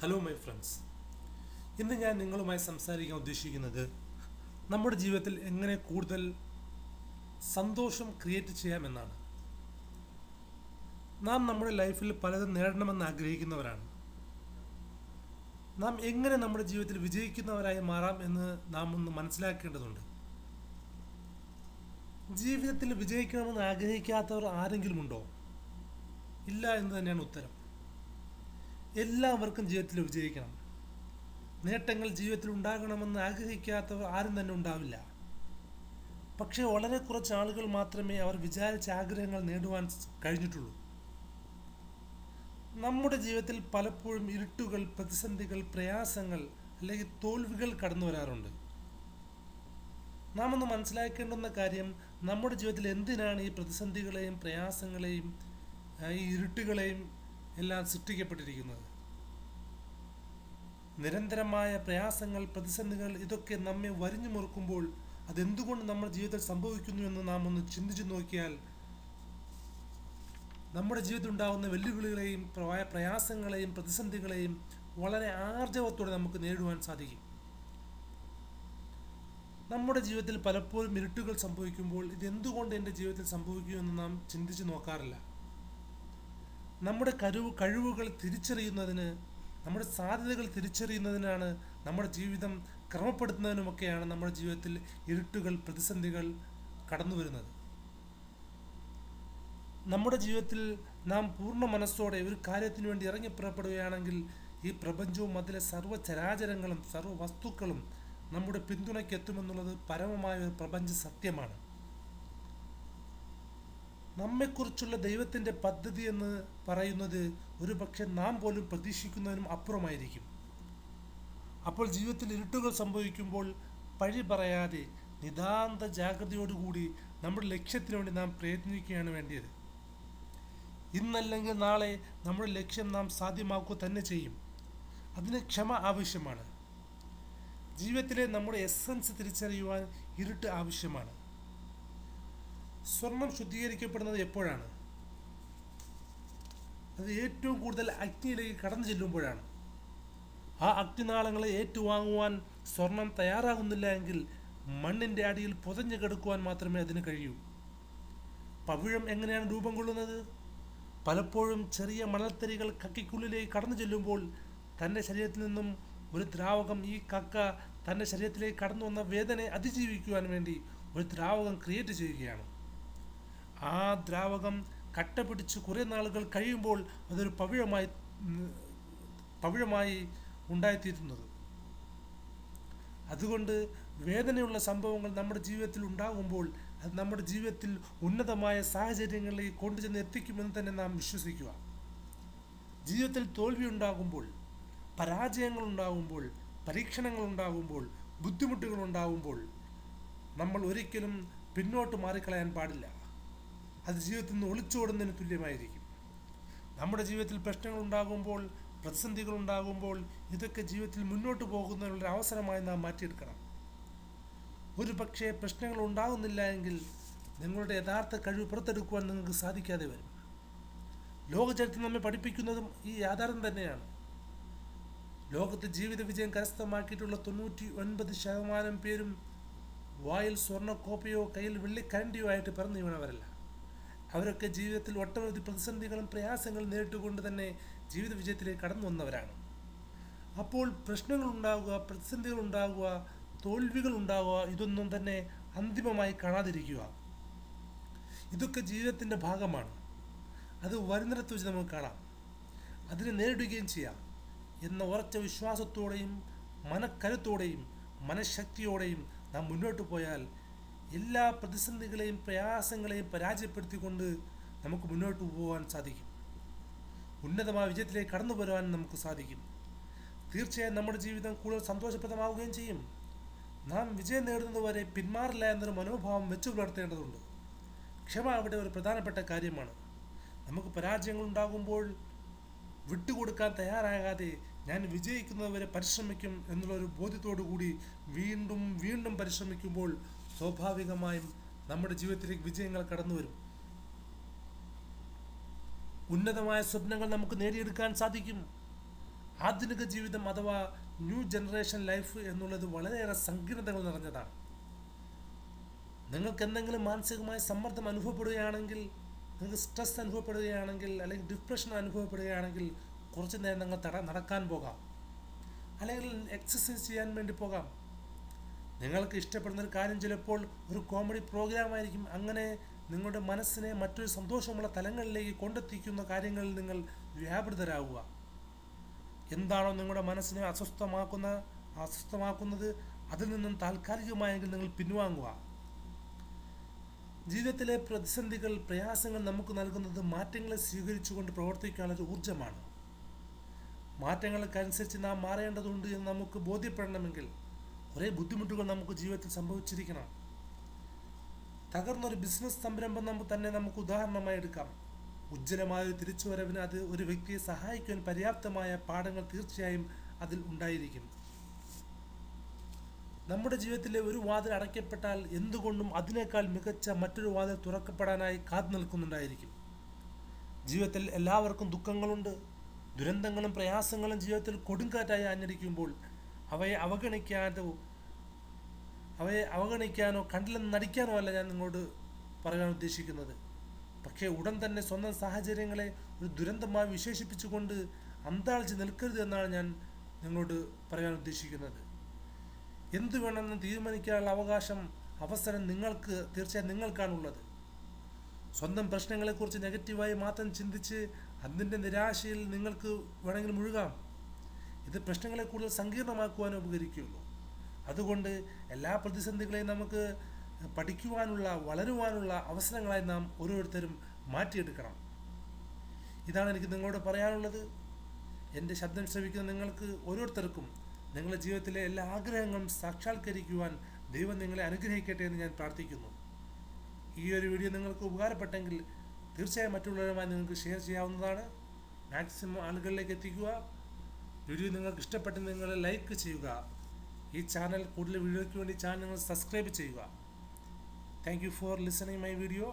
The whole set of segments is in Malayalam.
Hello my friends. ഇന്ന് ഞാൻ നിങ്ങളുമായി സംസാരിക്കാൻ ഉദ്ദേശിക്കുന്നത് നമ്മുടെ ജീവിതത്തിൽ എങ്ങനെ കൂടുതൽ സന്തോഷം ക്രിയേറ്റ് ചെയ്യാമെന്നാണ്. നാം നമ്മുടെ ലൈഫിൽ പലതും നേടണമെന്ന് ആഗ്രഹിക്കുന്നവരാണ്. നാം എങ്ങനെ നമ്മുടെ ജീവിതത്തിൽ വിജയിക്കുന്നവരായി മാറാം എന്ന് നാം ഒന്ന് മനസ്സിലാക്കേണ്ടതുണ്ട്. ജീവിതത്തിൽ വിജയിക്കണമെന്ന് ആഗ്രഹിക്കാത്തവർ ആരെങ്കിലും ഉണ്ടോ? ഇല്ല എന്ന് തന്നെയാണ് ഉത്തരം. എല്ലാവർക്കും ജീവിതത്തിൽ വിജയിക്കണം. നേട്ടങ്ങൾ ജീവിതത്തിൽ ഉണ്ടാകണമെന്ന് ആഗ്രഹിക്കാത്തവർ ആരും തന്നെ ഉണ്ടാവില്ല. പക്ഷേ വളരെ കുറച്ച് ആളുകൾ മാത്രമേ അവർ വിചാരിച്ച ആഗ്രഹങ്ങൾ നേടുവാൻ കഴിഞ്ഞിട്ടുള്ളൂ. നമ്മുടെ ജീവിതത്തിൽ പലപ്പോഴും ഇരുട്ടുകൾ, പ്രതിസന്ധികൾ, പ്രയാസങ്ങൾ അല്ലെങ്കിൽ തോൽവികൾ കടന്നു വരാറുണ്ട്. നാം ഒന്ന് മനസ്സിലാക്കേണ്ടുന്ന കാര്യം, നമ്മുടെ ജീവിതത്തിൽ എന്തിനാണ് ഈ പ്രതിസന്ധികളെയും പ്രയാസങ്ങളെയും ഈ ഇരുട്ടുകളെയും എല്ലാം സൃഷ്ടിക്കപ്പെട്ടിരിക്കുന്നത്? നിരന്തരമായ പ്രയാസങ്ങൾ, പ്രതിസന്ധികൾ ഇതൊക്കെ നമ്മെ വരിഞ്ഞു മുറുക്കുമ്പോൾ അതെന്തുകൊണ്ട് നമ്മുടെ ജീവിതത്തിൽ സംഭവിക്കുന്നു എന്ന് നാം ഒന്ന് ചിന്തിച്ചു നോക്കിയാൽ നമ്മുടെ ജീവിതത്തിൽ ഉണ്ടാകുന്ന വെല്ലുവിളികളെയും പ്രയാസങ്ങളെയും പ്രതിസന്ധികളെയും വളരെ ആർജവത്തോടെ നമുക്ക് നേരിടുവാൻ സാധിക്കും. നമ്മുടെ ജീവിതത്തിൽ പലപ്പോഴും ഇരുട്ടുകൾ സംഭവിക്കുമ്പോൾ ഇതെന്തുകൊണ്ട് എൻ്റെ ജീവിതത്തിൽ സംഭവിക്കുമെന്ന് നാം ചിന്തിച്ചു നോക്കാറില്ല. നമ്മുടെ കഴിവുകൾ തിരിച്ചറിയുന്നതിന്, നമ്മുടെ സാധ്യതകൾ തിരിച്ചറിയുന്നതിനാണ്, നമ്മുടെ ജീവിതം ക്രമപ്പെടുത്തുന്നതിനുമൊക്കെയാണ് നമ്മുടെ ജീവിതത്തിൽ ഇരുട്ടുകൾ, പ്രതിസന്ധികൾ കടന്നു വരുന്നത്. നമ്മുടെ ജീവിതത്തിൽ നാം പൂർണ്ണ മനസ്സോടെ ഒരു കാര്യത്തിന് വേണ്ടി ഇറങ്ങിപ്പുറപ്പെടുകയാണെങ്കിൽ ഈ പ്രപഞ്ചവും അതിലെ സർവ്വചരാചരങ്ങളും സർവ്വ വസ്തുക്കളും നമ്മുടെ പിന്തുണയ്ക്കെത്തുമെന്നുള്ളത് പരമമായ ഒരു പ്രപഞ്ച സത്യമാണ്. നമ്മെക്കുറിച്ചുള്ള ദൈവത്തിൻ്റെ പദ്ധതി എന്ന് പറയുന്നത് ഒരു പക്ഷെ നാം പോലും പ്രതീക്ഷിക്കുന്നതിനും അപ്പുറമായിരിക്കും. അപ്പോൾ ജീവിതത്തിൽ ഇരുട്ടുകൾ സംഭവിക്കുമ്പോൾ പഴി പറയാതെ നിതാന്ത ജാഗ്രതയോടുകൂടി നമ്മുടെ ലക്ഷ്യത്തിന് വേണ്ടി നാം പ്രയത്നിക്കുകയാണ് വേണ്ടിയത്. ഇന്നല്ലെങ്കിൽ നാളെ നമ്മുടെ ലക്ഷ്യം നാം സാധ്യമാക്കുക തന്നെ ചെയ്യും. അതിന് ക്ഷമ ആവശ്യമാണ്. ജീവിതത്തിലെ നമ്മുടെ എസൻസ് തിരിച്ചറിയുവാൻ ഇരുട്ട് ആവശ്യമാണ്. സ്വർണം ശുദ്ധീകരിക്കപ്പെടുന്നത് എപ്പോഴാണ്? അത് ഏറ്റവും കൂടുതൽ അഗ്നിയിലേക്ക് കടന്നു ചെല്ലുമ്പോഴാണ്. ആ അഗ്നിനാളങ്ങളെ ഏറ്റുവാങ്ങുവാൻ സ്വർണം തയ്യാറാകുന്നില്ല എങ്കിൽ മണ്ണിൻ്റെ അടിയിൽ പുതഞ്ഞു കിടക്കുവാൻ മാത്രമേ അതിന് കഴിയൂ. പവിഴം എങ്ങനെയാണ് രൂപം കൊള്ളുന്നത്? പലപ്പോഴും ചെറിയ മണൽത്തരികൾ കക്കയ്ക്കുള്ളിലേക്ക് കടന്നു ചെല്ലുമ്പോൾ തൻ്റെ ശരീരത്തിൽ നിന്നും ഒരു ദ്രാവകം, ഈ കക്ക തൻ്റെ ശരീരത്തിലേക്ക് കടന്നു വന്ന വേദനയെ അതിജീവിക്കുവാൻ വേണ്ടി ഒരു ദ്രാവകം ക്രിയേറ്റ് ചെയ്യുകയാണ്. ആ ദ്രാവകം കട്ട പിടിച്ച് കുറേ നാളുകൾ കഴിയുമ്പോൾ അതൊരു പവിഴമായി ഉണ്ടായിത്തീരുന്നത്. അതുകൊണ്ട് വേദനയുള്ള സംഭവങ്ങൾ നമ്മുടെ ജീവിതത്തിൽ ഉണ്ടാകുമ്പോൾ അത് നമ്മുടെ ജീവിതത്തിൽ ഉന്നതമായ സാഹചര്യങ്ങളിലേക്ക് കൊണ്ടുചെന്ന് എത്തിക്കുമെന്ന് തന്നെ നാം വിശ്വസിക്കുക. ജീവിതത്തിൽ തോൽവി ഉണ്ടാകുമ്പോൾ, പരാജയങ്ങൾ ഉണ്ടാകുമ്പോൾ, പരീക്ഷണങ്ങൾ ഉണ്ടാകുമ്പോൾ, ബുദ്ധിമുട്ടുകൾ ഉണ്ടാകുമ്പോൾ നമ്മൾ ഒരിക്കലും പിന്നോട്ട് മാറിക്കളയാൻ പാടില്ല. അത് ജീവിതത്തിൽ നിന്ന് ഒളിച്ചോടുന്നതിന് തുല്യമായിരിക്കും. നമ്മുടെ ജീവിതത്തിൽ പ്രശ്നങ്ങൾ ഉണ്ടാകുമ്പോൾ, പ്രതിസന്ധികൾ ഉണ്ടാകുമ്പോൾ ഇതൊക്കെ ജീവിതത്തിൽ മുന്നോട്ട് പോകുന്നതിനുള്ള അവസരമായി നാം മാറ്റിയെടുക്കണം. ഒരു പക്ഷേ പ്രശ്നങ്ങൾ ഉണ്ടാകുന്നില്ല എങ്കിൽ നിങ്ങളുടെ യഥാർത്ഥ കഴിവ് പുറത്തെടുക്കുവാൻ നിങ്ങൾക്ക് സാധിക്കാതെ വരും. ലോകചരിത്രം നമ്മെ പഠിപ്പിക്കുന്നതും ഈ യാഥാർത്ഥ്യം തന്നെയാണ്. ലോകത്ത് ജീവിത വിജയം കരസ്ഥമാക്കിയിട്ടുള്ള 99% പേരും വായിൽ സ്വർണ്ണക്കോപ്പയോ കയ്യിൽ വെള്ളിക്കരണ്ടിയോ ആയിട്ട് പിറന്നു വീണവരല്ല. അവരൊക്കെ ജീവിതത്തിൽ ഒട്ടനവധി പ്രതിസന്ധികളും പ്രയാസങ്ങളും നേരിട്ടുകൊണ്ട് തന്നെ ജീവിത വിജയത്തിലേക്ക് കടന്നു വന്നവരാണ്. അപ്പോൾ പ്രശ്നങ്ങൾ ഉണ്ടാകുക, പ്രതിസന്ധികൾ ഉണ്ടാകുക, തോൽവികൾ ഉണ്ടാകുക, ഇതൊന്നും തന്നെ അന്തിമമായി കാണാതിരിക്കുക. ഇതൊക്കെ ജീവിതത്തിൻ്റെ ഭാഗമാണ്. അത് വരുന്നിടത്ത് വെച്ച് നമുക്ക് കാണാം. അതിനെ നേരിടുകയും ചെയ്യാം എന്ന ഉറച്ച വിശ്വാസത്തോടെയും മനക്കരുത്തോടെയും മനഃശക്തിയോടെയും നാം മുന്നോട്ട് പോയാൽ എല്ലാ പ്രതിസന്ധികളെയും പ്രയാസങ്ങളെയും പരാജയപ്പെടുത്തിക്കൊണ്ട് നമുക്ക് മുന്നോട്ട് പോകാൻ സാധിക്കും. ഉന്നതമായ വിജയത്തിലേക്ക് കടന്നു വരുവാൻ നമുക്ക് സാധിക്കും. തീർച്ചയായും നമ്മുടെ ജീവിതം കൂടുതൽ സന്തോഷപ്രദമാവുകയും ചെയ്യും. നാം വിജയം നേടുന്നതുവരെ പിന്മാറില്ല എന്നൊരു മനോഭാവം വെച്ചു പുലർത്തേണ്ടതുണ്ട്. ക്ഷമ അവിടെ ഒരു പ്രധാനപ്പെട്ട കാര്യമാണ്. നമുക്ക് പരാജയങ്ങൾ ഉണ്ടാകുമ്പോൾ വിട്ടുകൊടുക്കാൻ തയ്യാറാകാതെ ഞാൻ വിജയിക്കുന്നതുവരെ പരിശ്രമിക്കും എന്നുള്ളൊരു ബോധ്യത്തോടു കൂടി വീണ്ടും വീണ്ടും പരിശ്രമിക്കുമ്പോൾ സ്വാഭാവികമായും നമ്മുടെ ജീവിതത്തിലേക്ക് വിജയങ്ങൾ കടന്നു വരും. ഉന്നതമായ സ്വപ്നങ്ങൾ നമുക്ക് നേടിയെടുക്കാൻ സാധിക്കും. ആധുനിക ജീവിതം അഥവാ ന്യൂ ജനറേഷൻ ലൈഫ് എന്നുള്ളത് വളരെയേറെ സങ്കീർണതകൾ നിറഞ്ഞതാണ്. നിങ്ങൾക്ക് എന്തെങ്കിലും മാനസികമായ സമ്മർദ്ദം അനുഭവപ്പെടുകയാണെങ്കിൽ, നിങ്ങൾക്ക് സ്ട്രെസ് അനുഭവപ്പെടുകയാണെങ്കിൽ, അല്ലെങ്കിൽ ഡിപ്രഷൻ അനുഭവപ്പെടുകയാണെങ്കിൽ കുറച്ച് നേരം നിങ്ങൾ നടക്കാൻ പോകാം, അല്ലെങ്കിൽ എക്സസൈസ് ചെയ്യാൻ വേണ്ടി പോകാം. നിങ്ങൾക്ക് ഇഷ്ടപ്പെടുന്ന ഒരു കാര്യം ചിലപ്പോൾ ഒരു കോമഡി പ്രോഗ്രാം ആയിരിക്കും. അങ്ങനെ നിങ്ങളുടെ മനസ്സിനെ മറ്റൊരു സന്തോഷമുള്ള തലങ്ങളിലേക്ക് കൊണ്ടെത്തിക്കുന്ന കാര്യങ്ങളിൽ നിങ്ങൾ വ്യാപൃതരാകുക. എന്താണോ നിങ്ങളുടെ മനസ്സിനെ അസ്വസ്ഥമാക്കുന്നത് അതിൽ നിന്നും താൽക്കാലികമായെങ്കിൽ നിങ്ങൾ പിൻവാങ്ങുക. ജീവിതത്തിലെ പ്രതിസന്ധികൾ, പ്രയാസങ്ങൾ നമുക്ക് നൽകുന്നത് മാറ്റങ്ങളെ സ്വീകരിച്ചുകൊണ്ട് പ്രവർത്തിക്കാനുള്ള ഒരു ഊർജ്ജമാണ്. മാറ്റങ്ങൾക്കനുസരിച്ച് നാം മാറേണ്ടതുണ്ട് എന്ന് നമുക്ക് ബോധ്യപ്പെടണമെങ്കിൽ കുറേ ബുദ്ധിമുട്ടുകൾ നമുക്ക് ജീവിതത്തിൽ സംഭവിച്ചിരിക്കണം. തകർന്നൊരു ബിസിനസ് സംരംഭം നമുക്ക് ഉദാഹരണമായി എടുക്കാം. ഉജ്ജ്വലമായ ഒരു തിരിച്ചുവരവിന് അത് ഒരു വ്യക്തിയെ സഹായിക്കാൻ പര്യാപ്തമായ പാഠങ്ങൾ തീർച്ചയായും അതിൽ ഉണ്ടായിരിക്കും. നമ്മുടെ ജീവിതത്തിലെ ഒരു വാതിൽ അടയ്ക്കപ്പെട്ടാൽ എന്തുകൊണ്ടും അതിനേക്കാൾ മികച്ച മറ്റൊരു വാതിൽ തുറക്കപ്പെടാനായി കാത്തു നിൽക്കുന്നുണ്ടായിരിക്കും. ജീവിതത്തിൽ എല്ലാവർക്കും ദുഃഖങ്ങളുണ്ട്. ദുരന്തങ്ങളും പ്രയാസങ്ങളും ജീവിതത്തിൽ കൊടുങ്കാറ്റായി ആഞ്ഞടിക്കുമ്പോൾ അവയെ അവഗണിക്കാനോ കണ്ടില്ലെന്ന് നടിക്കാനോ അല്ല ഞാൻ നിങ്ങളോട് പറയാൻ ഉദ്ദേശിക്കുന്നത്. പക്ഷേ ഉടൻ തന്നെ സ്വന്തം സാഹചര്യങ്ങളെ ഒരു ദുരന്തമായി വിശേഷിപ്പിച്ചുകൊണ്ട് അന്താളിച്ച് നിൽക്കരുത് എന്നാണ് ഞാൻ നിങ്ങളോട് പറയാൻ ഉദ്ദേശിക്കുന്നത്. എന്തു വേണമെന്ന് തീരുമാനിക്കാനുള്ള അവസരം തീർച്ചയായും നിങ്ങൾക്കാണുള്ളത്. സ്വന്തം പ്രശ്നങ്ങളെക്കുറിച്ച് നെഗറ്റീവായി മാത്രം ചിന്തിച്ച് അതിൻ്റെ നിരാശയിൽ നിങ്ങൾക്ക് വേണമെങ്കിൽ മുഴുകാം. ഇത് പ്രശ്നങ്ങളെ കൂടുതൽ സങ്കീർണമാക്കുവാനേ ഉപകരിക്കുകയുള്ളൂ. അതുകൊണ്ട് എല്ലാ പ്രതിസന്ധികളെയും നമുക്ക് പഠിക്കുവാനുള്ള, വളരുവാനുള്ള അവസരങ്ങളായി നാം ഓരോരുത്തരും മാറ്റിയെടുക്കണം. ഇതാണ് എനിക്ക് നിങ്ങളോട് പറയാനുള്ളത്. എൻ്റെ ശബ്ദം ശ്രവിക്കുന്ന നിങ്ങൾക്ക് ഓരോരുത്തർക്കും നിങ്ങളുടെ ജീവിതത്തിലെ എല്ലാ ആഗ്രഹങ്ങളും സാക്ഷാത്കരിക്കുവാൻ ദൈവം നിങ്ങളെ അനുഗ്രഹിക്കട്ടെ എന്ന് ഞാൻ പ്രാർത്ഥിക്കുന്നു. ഈ ഒരു വീഡിയോ നിങ്ങൾക്ക് ഉപകാരപ്പെട്ടെങ്കിൽ തീർച്ചയായും മറ്റുള്ളവരുമായി നിങ്ങൾക്ക് ഷെയർ ചെയ്യാവുന്നതാണ്. മാക്സിമം ആളുകളിലേക്ക് എത്തിക്കുക. വീഡിയോ നിങ്ങൾക്ക് ഇഷ്ടപ്പെട്ടെങ്കിൽ നിങ്ങൾ ലൈക്ക് ചെയ്യുക. ഈ ചാനൽ കൂടുതൽ വീഡിയോയ്ക്ക് വേണ്ടി ചാനൽ നിങ്ങൾ സബ്സ്ക്രൈബ് ചെയ്യുക. Thank you for listening my video.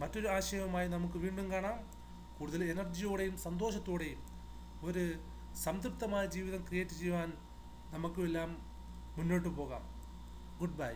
മറ്റൊരു ആശയവുമായി നമുക്ക് വീണ്ടും കാണാം. കൂടുതൽ എനർജിയോടെയും സന്തോഷത്തോടെയും ഒരു സംതൃപ്തമായ ജീവിതം ക്രിയേറ്റ് ചെയ്യുവാൻ നമുക്കെല്ലാം മുന്നോട്ട് പോകാം. Good bye.